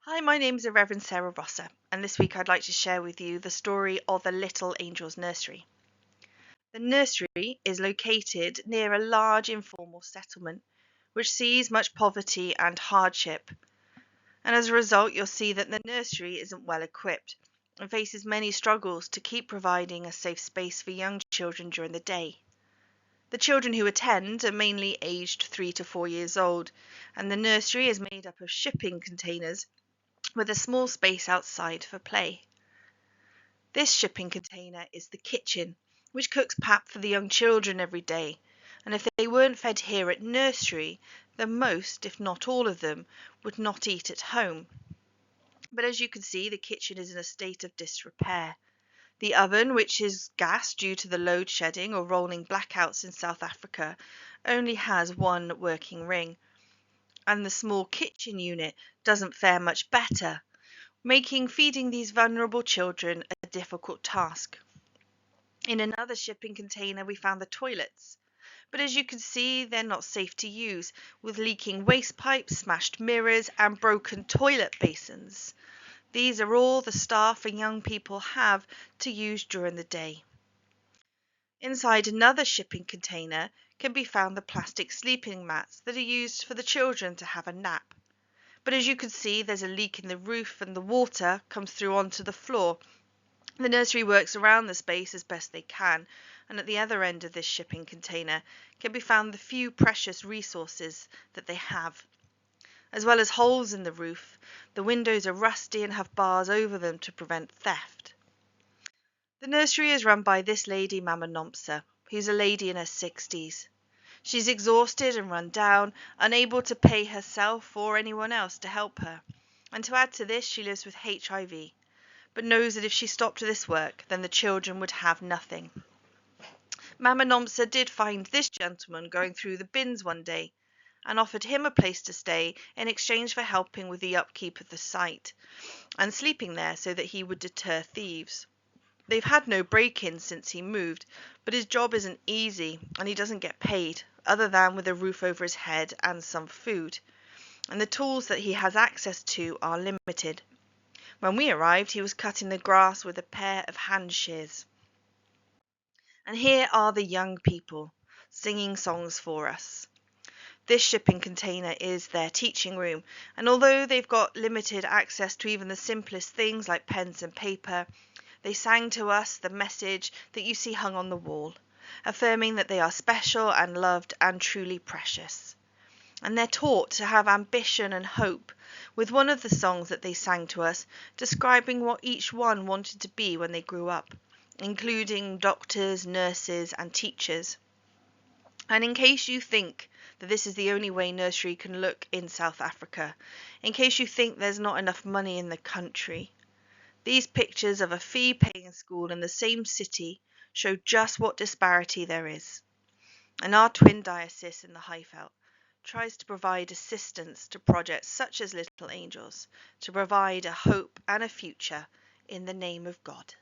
Hi, my name is Revd Sarah Rosser, and this week I'd like to share with you the story of the Little Angels Nursery. The nursery is located near a large informal settlement, which sees much poverty and hardship. And as a result, you'll see that the nursery isn't well equipped and faces many struggles to keep providing a safe space for young children during the day. The children who attend are mainly aged 3 to 4 years old, and the nursery is made up of shipping containers with a small space outside for play. This shipping container is the kitchen, which cooks pap for the young children every day, and if they weren't fed here at nursery, then most, if not all of them, would not eat at home. But as you can see, the kitchen is in a state of disrepair. The oven, which is gas due to the load shedding or rolling blackouts in South Africa, only has one working ring, and the small kitchen unit doesn't fare much better, making feeding these vulnerable children a difficult task. In another shipping container, we found the toilets, but as you can see, they're not safe to use, with leaking waste pipes, smashed mirrors, and broken toilet basins. These are all the staff and young people have to use during the day. Inside another shipping container can be found the plastic sleeping mats that are used for the children to have a nap. But as you can see, there's a leak in the roof and the water comes through onto the floor. The nursery works around the space as best they can, and at the other end of this shipping container can be found the few precious resources that they have. As well as holes in the roof, the windows are rusty and have bars over them to prevent theft. The nursery is run by this lady, Mama Nompsa, who's a lady in her 60s. She's exhausted and run down, unable to pay herself or anyone else to help her. And to add to this, she lives with HIV, but knows that if she stopped this work, then the children would have nothing. Mama Nompsa did find this gentleman going through the bins one day and offered him a place to stay in exchange for helping with the upkeep of the site and sleeping there so that he would deter thieves. They've had no break-ins since he moved, but his job isn't easy and he doesn't get paid, other than with a roof over his head and some food. And the tools that he has access to are limited. When we arrived, he was cutting the grass with a pair of hand shears. And here are the young people singing songs for us. This shipping container is their teaching room, and although they've got limited access to even the simplest things like pens and paper, they sang to us the message that you see hung on the wall, affirming that they are special and loved and truly precious. And they're taught to have ambition and hope, with one of the songs that they sang to us describing what each one wanted to be when they grew up, including doctors, nurses, and teachers. And in case you think that this is the only way nursery can look in South Africa, in case you think there's not enough money in the country, these pictures of a fee-paying school in the same city show just what disparity there is. And our twin diocese in the Highveld tries to provide assistance to projects such as Little Angels to provide a hope and a future in the name of God.